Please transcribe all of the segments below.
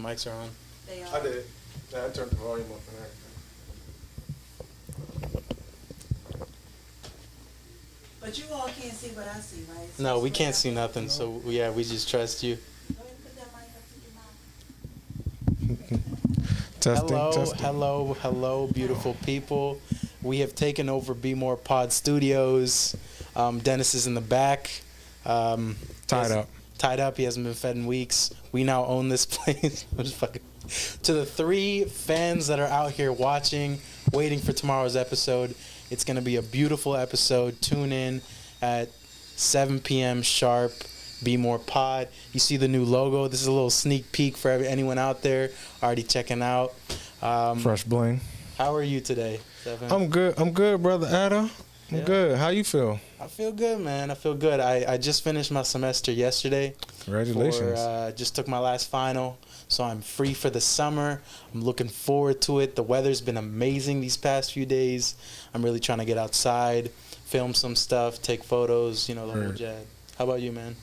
mics are on. They are. I did. Yeah, I turned the volume up and everything. But you all can't see what I see, right? It's No, just we what can't I see put. nothing. So yeah, we just trust you. Go ahead and put that mic up to your mouth. Testing. Hello, beautiful people. We have taken over Bmore Pod Studios. Dennis is in the back. Tied up. Tied up. He hasn't been fed in weeks. We now own this place. I'm just fucking. To the 3 fans that are out here watching, waiting for tomorrow's episode, it's going to be a beautiful episode. Tune in at 7 p.m. sharp. BmorePod. You see the new logo. This is a little sneak peek for anyone out there already checking out. Fresh bling. How are you today, Devin? I'm good, brother Ada. I'm good. How you feel? I feel good, man. I feel good. I just finished my semester yesterday. Congratulations. Just took my last final, so I'm free for the summer. I'm looking forward to it. The weather's been amazing these past few days. I'm really trying to get outside, film some stuff, take photos, the whole jazz. How about you, man?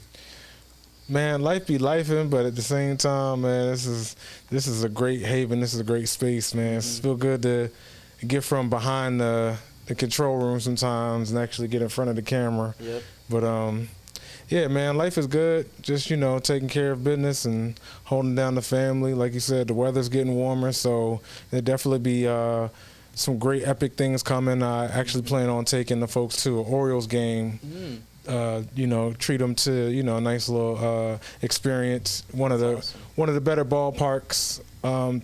Man, life be lifing, but at the same time, man, this is a great haven. This is a great space, man. It's feel good to get from behind the control room sometimes and actually get in front of the camera. Yep. But yeah, man, life is good. Just taking care of business and holding down the family. Like you said, the weather's getting warmer, so there'll definitely be some great epic things coming. I actually plan on taking the folks to an Orioles game. Treat them to a nice little experience. One of the better ballparks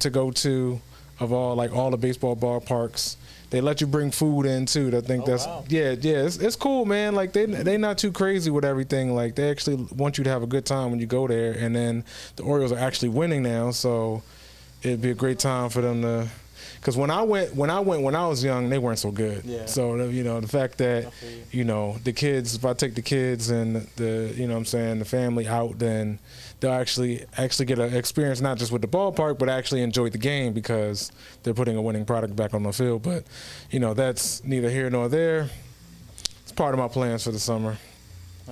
to go to of all the baseball ballparks. They let you bring food in too. I think wow. It's cool, man. Like they not too crazy with everything. Like they actually want you to have a good time when you go there. And then the Orioles are actually winning now, so it'd be a great time for them to. Because when I was young, they weren't so good. Yeah. So the fact that the kids, if I take the kids and the family out, then they'll actually get an experience not just with the ballpark, but actually enjoy the game because they're putting a winning product back on the field. But that's neither here nor there. It's part of my plans for the summer.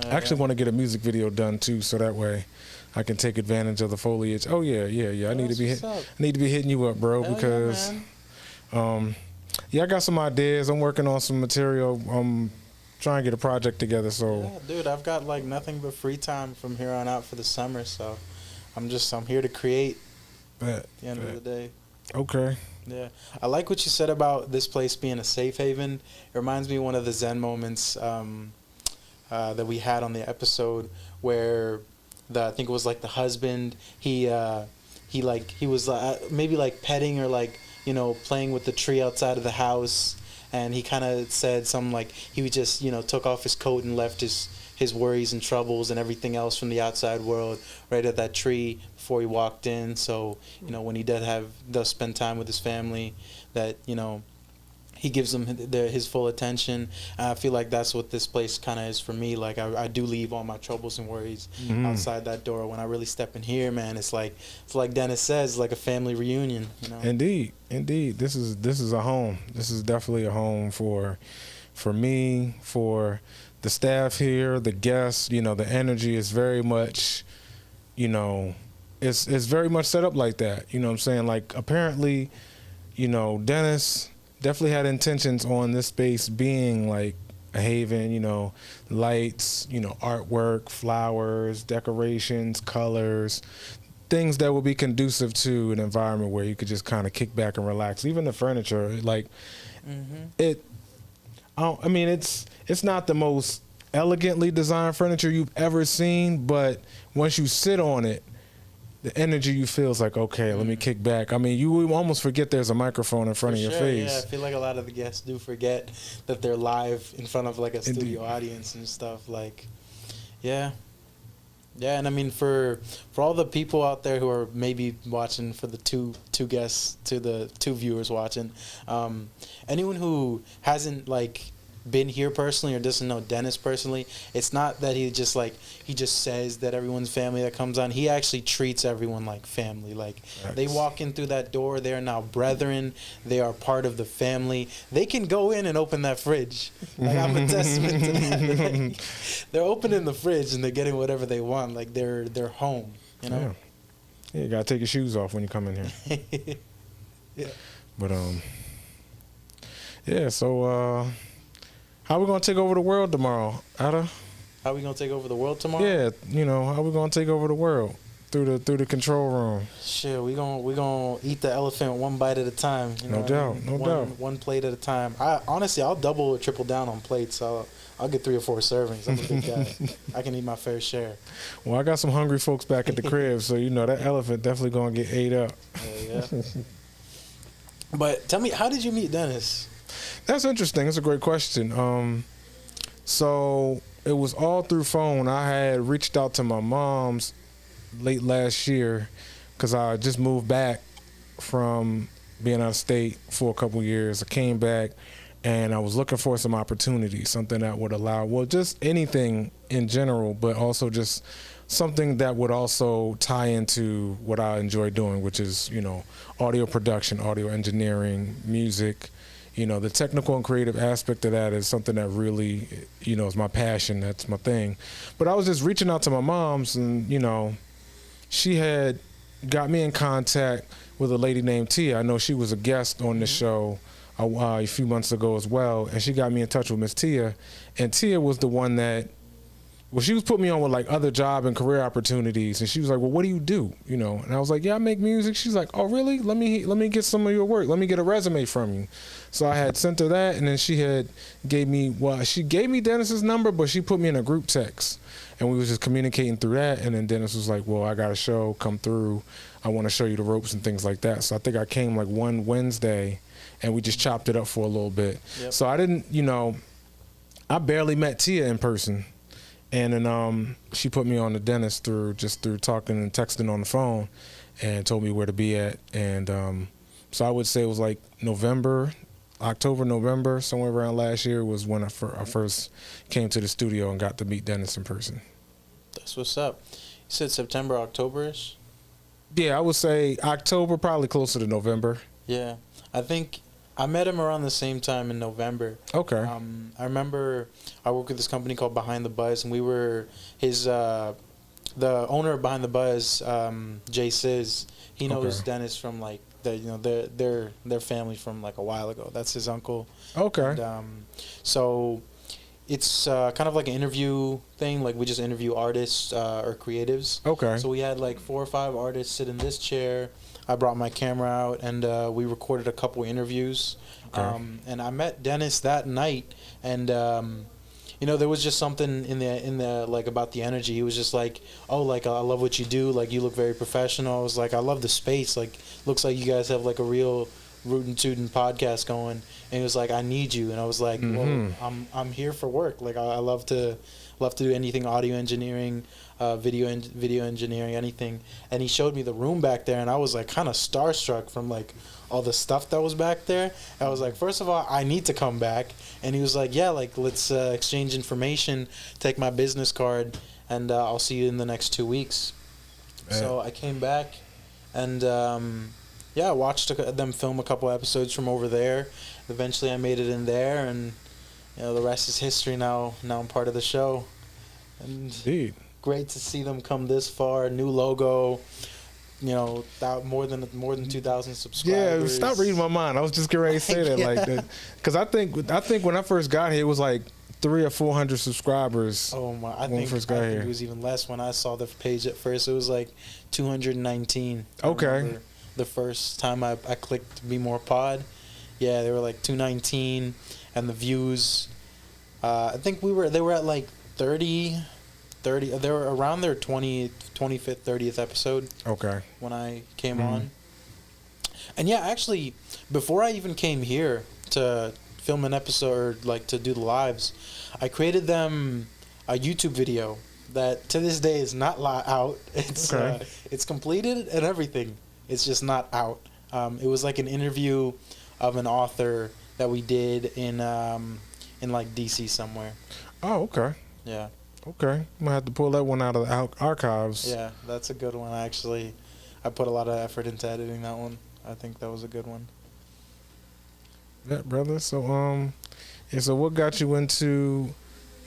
I actually want to get a music video done too, so that way I can take advantage of the foliage. Oh yeah. I need to be hitting you up, bro, because I got some ideas. I'm working on some material. I'm trying to get a project together. So yeah, dude, I've got like nothing but free time from here on out for the summer. So I'm here to create. At the end of the day. Okay. Yeah, I like what you said about this place being a safe haven. It reminds me of one of the Zen moments that we had on the episode where I think it was like the husband. He was maybe like petting or like playing with the tree outside of the house, and he kind of said something like he would just took off his coat and left his worries and troubles and everything else from the outside world right at that tree before he walked in. So when he does spend time with his family, that he gives them his full attention. I feel like that's what this place kind of is for me. Like I do leave all my troubles and worries outside that door. When I really step in here, man, it's like Dennis says, like a family reunion. Indeed. This is a home. This is definitely a home for me, for the staff here, the guests. The energy is very much, it's very much set up like that. You know what I'm saying? Like apparently, Dennis definitely had intentions on this space being like a haven, lights, artwork, flowers, decorations, colors, things that will be conducive to an environment where you could just kind of kick back and relax. Even the furniture, like it's not the most elegantly designed furniture you've ever seen, but once you sit on it, the energy you feel is like, okay, let me kick back. I mean, you almost forget there's a microphone in front of your face. Yeah, I feel like a lot of the guests do forget that they're live in front of like a studio audience and stuff. Like, yeah, and I mean for all the people out there who are maybe watching, for the two guests, to the 2 viewers watching, anyone who hasn't like been here personally or doesn't know Dennis personally, it's not that he just says that everyone's family that comes on. He actually treats everyone like family. Like they walk in through that door, they are now brethren. They are part of the family. They can go in and open that fridge. Like I'm a testament to that. They're opening the fridge and they're getting whatever they want. Like they're home. Yeah. Yeah, you gotta take your shoes off when you come in here. Yeah. But yeah. So how we gonna take over the world tomorrow, Ada? How we gonna take over the world tomorrow? Yeah, how we gonna take over the world through the control room? Shit, we gonna eat the elephant one bite at a time. No doubt, no doubt. One plate at a time. I'll double or triple down on plates. I'll get 3 or 4 servings. I'm a big guy. I can eat my fair share. Well, I got some hungry folks back at the crib, so that elephant definitely gonna get ate up. Yeah. But tell me, how did you meet Dennis? That's interesting. That's a great question. So it was all through phone. I had reached out to my mom's late last year because I just moved back from being out of state for a couple years. I came back and I was looking for some opportunities, something that would allow, well, just anything in general, but also just something that would also tie into what I enjoy doing, which is, audio production, audio engineering, music. The technical and creative aspect of that is something that really, is my passion. That's my thing. But I was just reaching out to my mom's and, she had got me in contact with a lady named Tia. I know she was a guest on the show a few months ago as well, and she got me in touch with Miss Tia. And Tia was the one that, she was putting me on with like other job and career opportunities, and she was like, well, what do you do? And I was like, yeah, I make music. She's like, oh, really? Let me get some of your work. Let me get a resume from you. So I had sent her that, and then she gave me Dennis's number, but she put me in a group text, and we was just communicating through that. And then Dennis was like, well, I got a show, come through. I want to show you the ropes and things like that. So I think I came like one Wednesday, and we just chopped it up for a little bit. Yep. So I didn't, I barely met Tia in person. And then she put me on to Dennis through talking and texting on the phone, and told me where to be at. And so I would say it was like October, November, somewhere around last year was when I first came to the studio and got to meet Dennis in person. That's what's up. You said September, October-ish? Yeah, I would say October, probably closer to November. Yeah. I think I met him around the same time in November. Okay. I remember I worked with this company called Behind the Buzz, and we were the owner of Behind the Buzz, Jay Sizz. He knows Dennis from like their family from like a while ago. That's his uncle. Okay. And, so it's kind of like an interview thing. Like we just interview artists or creatives. Okay. So we had like 4 or 5 artists sit in this chair. I brought my camera out, and we recorded a couple interviews. Okay. And I met Dennis that night, and there was just something in the like about the energy. He was just like, oh, like I love what you do. Like you look very professional. I was like, I love the space. Like looks like you guys have like a real rootin' tootin' podcast going. And he was like, I need you. And I was like, well, I'm here for work. Like I love to do anything audio engineering, video engineering, anything. And he showed me the room back there, and I was like kind of starstruck from like all the stuff that was back there. I was like, first of all, I need to come back. And he was like, yeah, like let's exchange information, take my business card, and I'll see you in the next 2 weeks. So I came back, and I watched them film a couple episodes from over there. Eventually I made it in there, and the rest is history. Now I'm part of the show. And indeed. Great to see them come this far. New logo, more than 2,000 subscribers. Yeah, stop reading my mind. I was just getting ready to say that, like that, because I think when I first got here, it was like 300 or 400 subscribers. Oh my! I think it was even less when I saw the page at first. It was like 219. Okay. The first time I clicked BmorePod, yeah, they were like 219, and the views. I think they were at like 30. They were around their 25th, 30th episode. Okay. When I came on. And yeah, actually, before I even came here to film an episode, like to do the lives, I created them a YouTube video that to this day is not out. It's completed and everything. It's just not out. It was like an interview of an author that we did in like DC somewhere. Oh, okay. Yeah. Okay, I'm gonna have to pull that one out of the archives. Yeah, that's a good one. I put a lot of effort into editing that one. I think that was a good one. Yeah, brother. So so what got you into,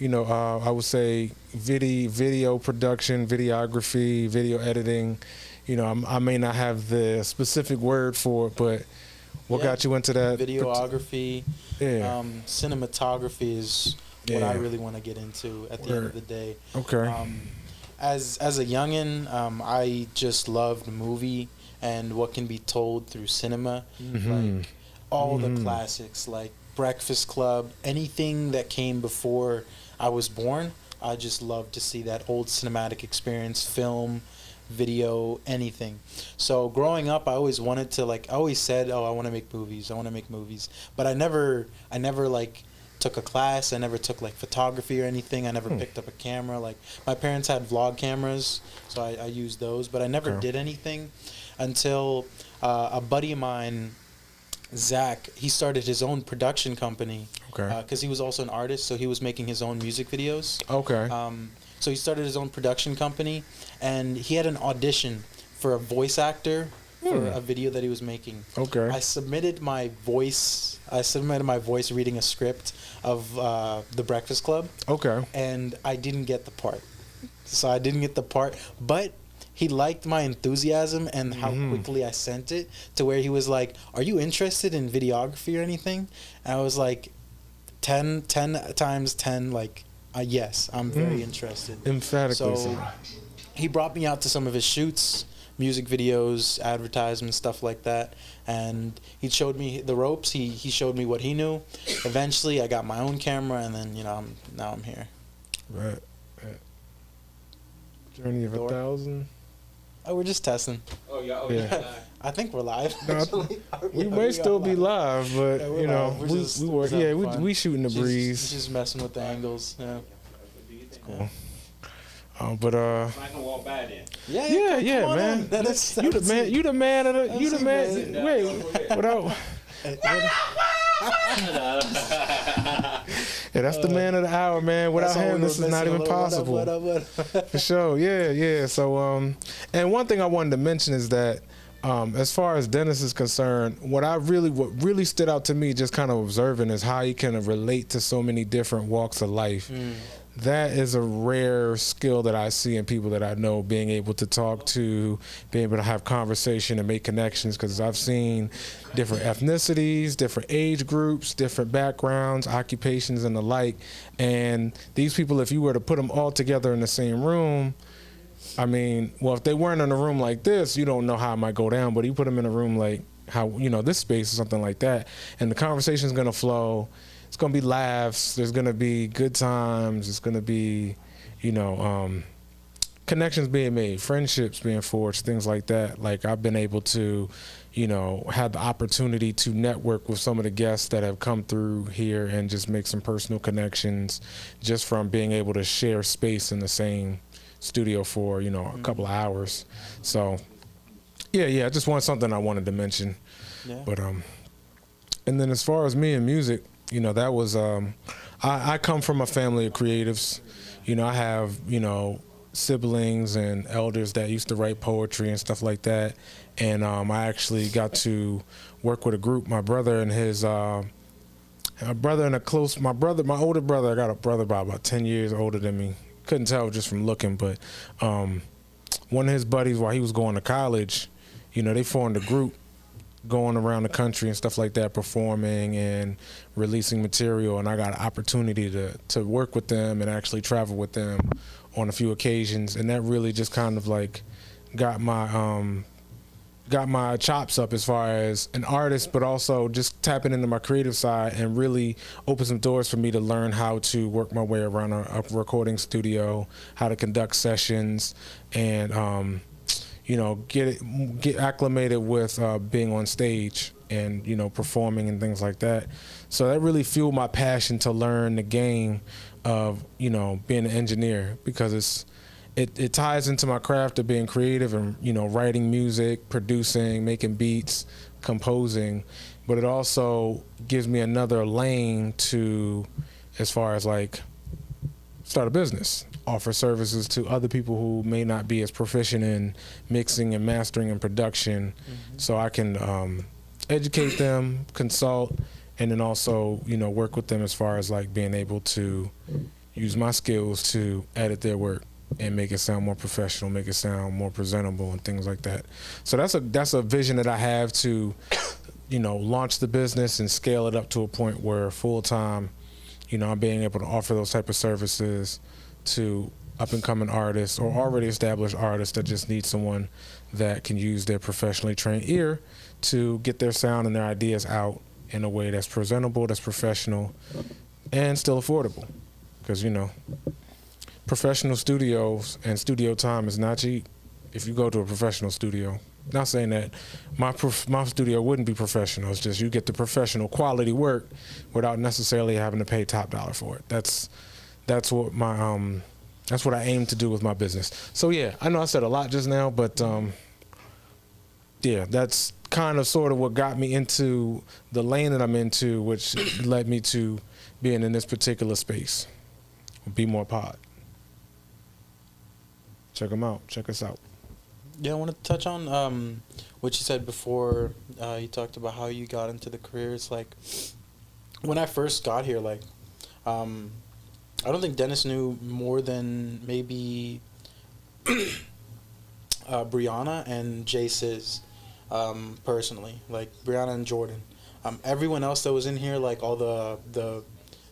I would say video production, videography, video editing, I may not have the specific word for it, but what got you into that? Videography, Yeah. Cinematography is what I Yeah. really want to get into at the end of the day. Okay. As a youngin, I just loved movie and what can be told through cinema, like all the classics, like Breakfast Club, anything that came before I was born. I just love to see that old cinematic experience, film, video, anything. So growing up, I always wanted to, like, I always said, oh, I want to make movies. I want to make movies. But I never like took a class. I never took like photography or anything. I never picked up a camera. Like my parents had vlog cameras, so I used those. But I never did anything until a buddy of mine, Zach, he started his own production company. Okay. Because he was also an artist, so he was making his own music videos. Okay. So he started his own production company, and he had an audition for a voice actor for a video that he was making. Okay. I submitted my voice reading a script of The Breakfast Club. Okay. And I didn't get the part. But he liked my enthusiasm and how quickly I sent it, to where he was like, "Are you interested in videography or anything?" And I was like, 10 times 10, like, yes, I'm very interested. Emphatically. So he brought me out to some of his shoots, music videos, advertisements, stuff like that. And he showed me the ropes. He showed me what he knew. Eventually, I got my own camera, and then, now I'm here. Right. Journey of 1,000. Oh, we're just testing. Yeah. I think we're live. No, Actually. We may still be live, but Yeah, we're live. We're just having fun. we shooting the breeze. Just messing with the angles. Yeah. Cool. But I can walk by then. yeah, come on man. in. That's You the man. You the man of the. You the man. man. Wait, without. Yeah, that's the man of the hour, man. Without That's all him, we this were is not missing. even possible. What up? For sure, yeah. So, and one thing I wanted to mention is that, as far as Dennis is concerned, what really stood out to me, just kind of observing, is how he can relate to so many different walks of life. That is a rare skill that I see in people that I know, being able to talk to, being able to have conversation and make connections, because I've seen different ethnicities, different age groups, different backgrounds, occupations, and the like. And these people, if you were to put them all together in the same room, I mean, well, if they weren't in a room like this, you don't know how it might go down, but you put them in a room like how, this space or something like that, and the conversation's going to flow. It's going to be laughs. There's going to be good times. It's going to be, connections being made, friendships being forged, things like that. Like, I've been able to, have the opportunity to network with some of the guests that have come through here and just make some personal connections just from being able to share space in the same studio for, a couple of hours. So, yeah, just something I wanted to mention. Yeah. But, and then as far as me and music, that was, I come from a family of creatives. I have, siblings and elders that used to write poetry and stuff like that. And I actually got to work with a group, my brother and his, my older brother, I got a brother about 10 years older than me. Couldn't tell just from looking, but one of his buddies, while he was going to college, they formed a group going around the country and stuff like that, performing and releasing material, and I got an opportunity to work with them and actually travel with them on a few occasions, and that really just kind of like got my chops up as far as an artist, but also just tapping into my creative side, and really opened some doors for me to learn how to work my way around a recording studio, how to conduct sessions, and get acclimated with being on stage and, performing and things like that. So that really fueled my passion to learn the game of, being an engineer, because it ties into my craft of being creative and, writing music, producing, making beats, composing, but it also gives me another lane to, as far as like, start a business, offer services to other people who may not be as proficient in mixing and mastering and production, so I can educate them, consult, and then also, work with them as far as like being able to use my skills to edit their work and make it sound more professional, make it sound more presentable and things like that. So that's a vision that I have to, launch the business and scale it up to a point where full time, I'm being able to offer those type of services to up and coming artists or already established artists that just need someone that can use their professionally trained ear to get their sound and their ideas out in a way that's presentable, that's professional, and still affordable. Because, professional studios and studio time is not cheap if you go to a professional studio. Not saying that my studio wouldn't be professional. It's just you get the professional quality work without necessarily having to pay top dollar for it. That's what that's what I aim to do with my business. So yeah, I know I said a lot just now, but yeah, that's kind of sort of what got me into the lane that I'm into, which led me to being in this particular space. BmorePod. Check them out. Check us out. Yeah, I want to touch on what you said before. You talked about how you got into the career. It's like when I first got here, like I don't think Dennis knew more than maybe Brianna and Jay Sizz, personally. Like Brianna and Jordan. Everyone else that was in here, like all the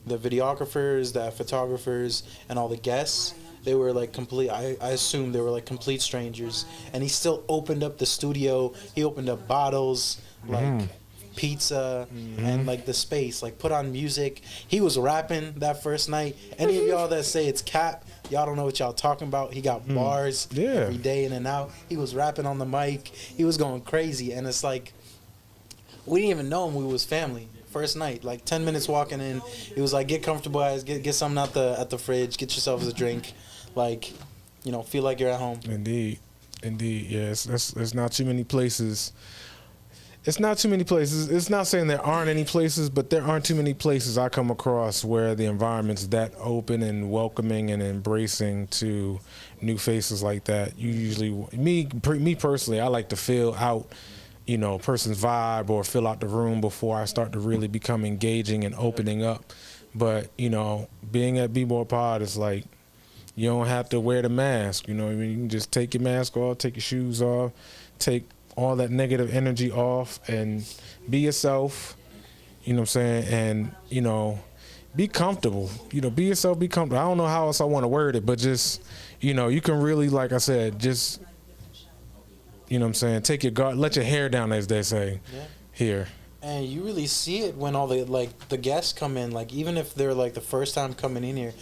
videographers, the photographers, and all the guests, they were like complete. I assume they were like complete strangers. And he still opened up the studio. He opened up bottles, like pizza, and like the space. Like put on music. He was rapping that first night. Any of y'all that say it's cap, y'all don't know what y'all talking about. He got bars every day in and out. He was rapping on the mic. He was going crazy. And it's like we didn't even know him. We was family. First night, like 10 minutes walking in, he was like, "Get comfortable, guys. Get something out the fridge. Get yourselves a drink, like, feel like you're at home." Indeed. Yes, there's not too many places. It's not too many places. It's not saying there aren't any places, but there aren't too many places I come across where the environment's that open and welcoming and embracing to new faces like that. You usually, me personally, I like to feel out person's vibe or fill out the room before I start to really become engaging and opening up. But, being at BmorePod is like, you don't have to wear the mask. You can just take your mask off, take your shoes off, take all that negative energy off and be yourself, you know what I'm saying? And, be comfortable, be yourself, be comfortable. I don't know how else I want to word it, but just, you can really, like I said, just, you know what I'm saying, take your guard, let your hair down, as they say here. And you really see it when all the guests come in, like even if they're like the first time coming in here,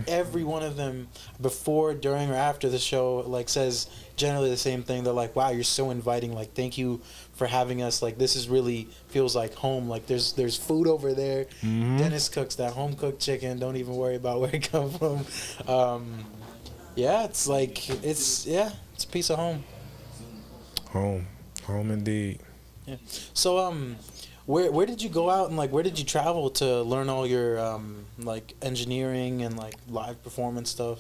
every one of them before, during, or after the show like says generally the same thing. They're like, "Wow, you're so inviting. Like, thank you for having us. Like, this is really feels like home. Like, there's food over there. Dennis cooks that home cooked chicken. Don't even worry about where it comes from." Yeah, it's like it's a piece of home. Home indeed. Yeah. So where did you go out and like where did you travel to learn all your like engineering and like live performance stuff?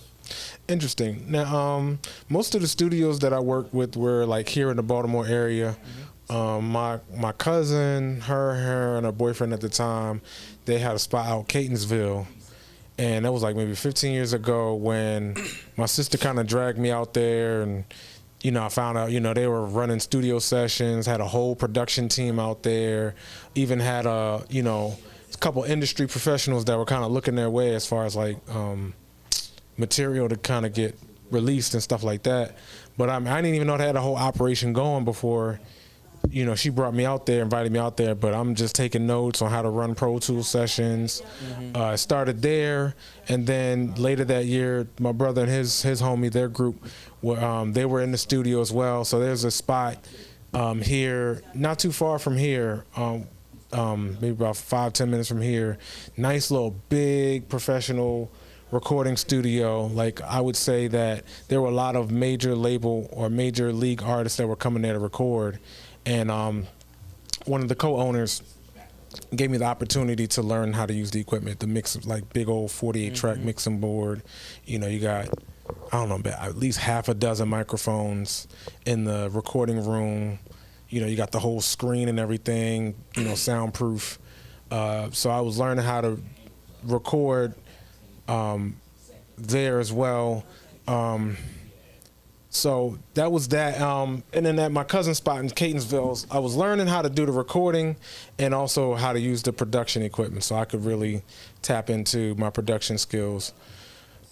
Interesting. Now, most of the studios that I worked with were like here in the Baltimore area. My cousin, her and her boyfriend at the time, they had a spot out Catonsville. And that was like maybe 15 years ago when my sister kind of dragged me out there, and I found out, they were running studio sessions, had a whole production team out there, even had a couple industry professionals that were kind of looking their way as far as like material to kind of get released and stuff like that. But I didn't even know they had a whole operation going before, she brought me out there, invited me out there, but I'm just taking notes on how to run Pro Tools sessions. I started there, and then later that year, my brother and his homie, their group, they were in the studio as well. So there's a spot here, not too far from here, maybe about 5-10 minutes from here. Nice little big professional recording studio. Like, I would say that there were a lot of major label or major league artists that were coming there to record. And one of the co-owners gave me the opportunity to learn how to use the equipment, the mix, like big old 48-track mixing board. You got, I don't know, at least half a dozen microphones in the recording room. You got the whole screen and everything, soundproof. So I was learning how to record there as well. So that was that. And then at my cousin's spot in Catonsville, I was learning how to do the recording and also how to use the production equipment, so I could really tap into my production skills.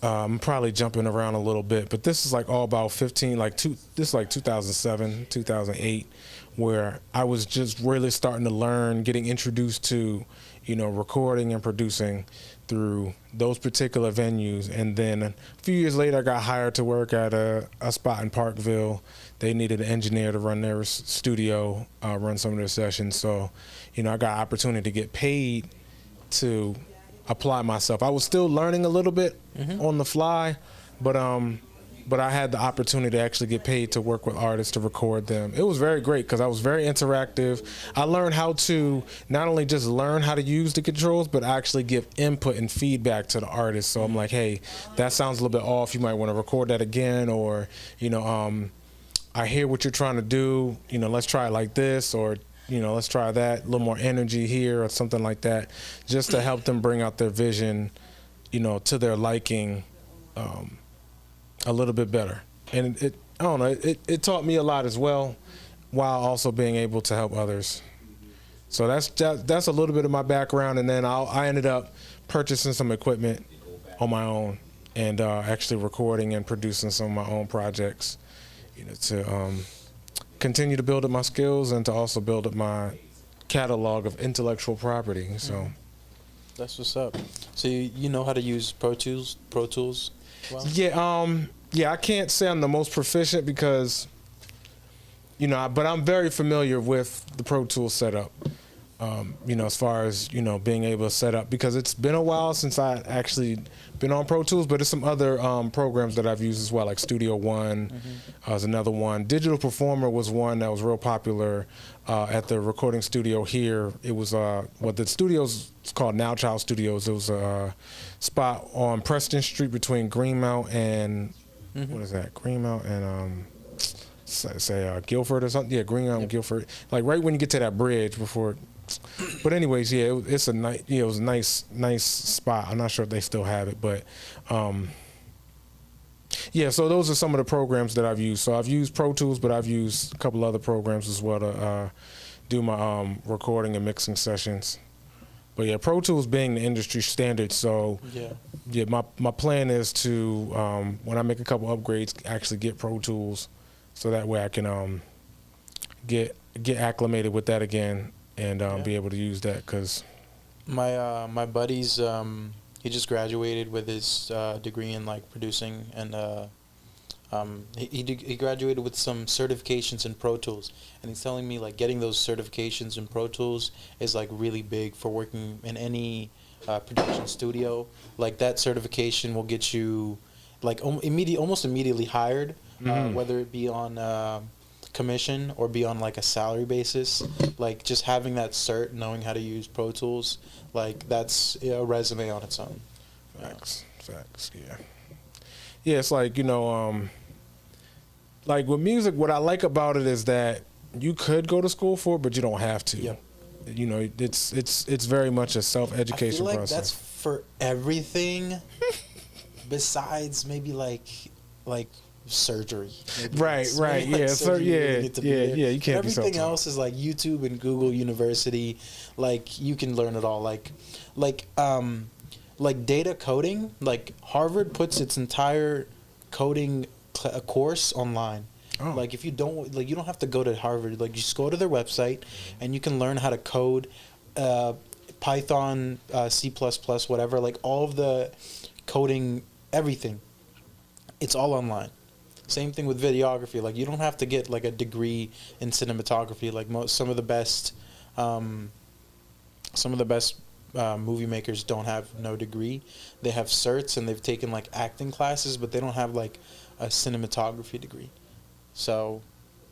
I'm probably jumping around a little bit, but this is like all about 15, this is like 2007, 2008, where I was just really starting to learn, getting introduced to, recording and producing through those particular venues. And then a few years later, I got hired to work at a spot in Parkville. They needed an engineer to run their studio, run some of their sessions. So, I got opportunity to get paid to apply myself. I was still learning a little bit on the fly, but I had the opportunity to actually get paid to work with artists to record them. It was very great because I was very interactive. I learned how to not only just learn how to use the controls, but actually give input and feedback to the artist. So I'm like, hey, that sounds a little bit off. You might want to record that again, or I hear what you're trying to do. Let's try it like this, or let's try that, a little more energy here or something like that, just to help them bring out their vision, to their liking a little bit better. And it taught me a lot as well, while also being able to help others. So that's a little bit of my background. And then I ended up purchasing some equipment on my own and actually recording and producing some of my own projects, to continue to build up my skills and to also build up my catalog of intellectual property. So that's what's up. So you know how to use Pro Tools? Well? Yeah, I can't say I'm the most proficient because, but I'm very familiar with the Pro Tools setup. As far as, being able to set up, because it's been a while since I actually been on Pro Tools, but there's some other programs that I've used as well, like Studio One is another one. Digital Performer was one that was real popular at the recording studio here. It was the studio's called Now Child Studios. It was a spot on Preston Street between Greenmount and what is that? Greenmount and Guilford or something. Yeah, Greenmount and Guilford. Like right when you get to that bridge before. But anyways, yeah, it was a nice spot. I'm not sure if they still have it, but so those are some of the programs that I've used. So I've used Pro Tools, but I've used a couple other programs as well to do my recording and mixing sessions. But yeah, Pro Tools being the industry standard, so my plan is to when I make a couple upgrades, actually get Pro Tools, so that way I can get acclimated with that again. And be able to use that, because my buddy's he just graduated with his degree in like producing, and he graduated with some certifications in Pro Tools, and he's telling me like getting those certifications in Pro Tools is like really big for working in any production studio. Like that certification will get you like almost immediately hired, whether it be on commission or be on like a salary basis. Like just having that cert, knowing how to use Pro Tools, like that's a resume on its own. Facts, yeah. It's like like with music, what I like about it is that you could go to school for it, but you don't have to. Yep. It's very much a self-education I feel like process. that's for everything, besides maybe like surgery. Maybe right. Yeah. So yeah. You can't. Everything else is like YouTube and Google University. Like you can learn it all. Like data coding. Like Harvard puts its entire coding course online. Oh. Like if you don't you don't have to go to Harvard. Like you just go to their website and you can learn how to code Python, C++, whatever. Like all of the coding, everything. It's all online. Same thing with videography. Like you don't have to get like a degree in cinematography. Like some of the best movie makers don't have no degree. They have certs and they've taken like acting classes, but they don't have like a cinematography degree. So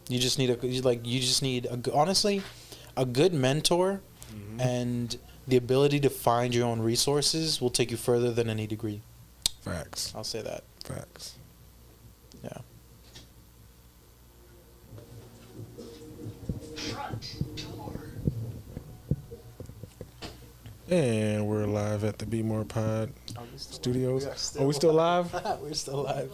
you just need honestly a good mentor, and the ability to find your own resources will take you further than any degree. Facts. I'll say that. Facts. Yeah. And we're live at the BmorePod studios. We Are we still live? We're still live.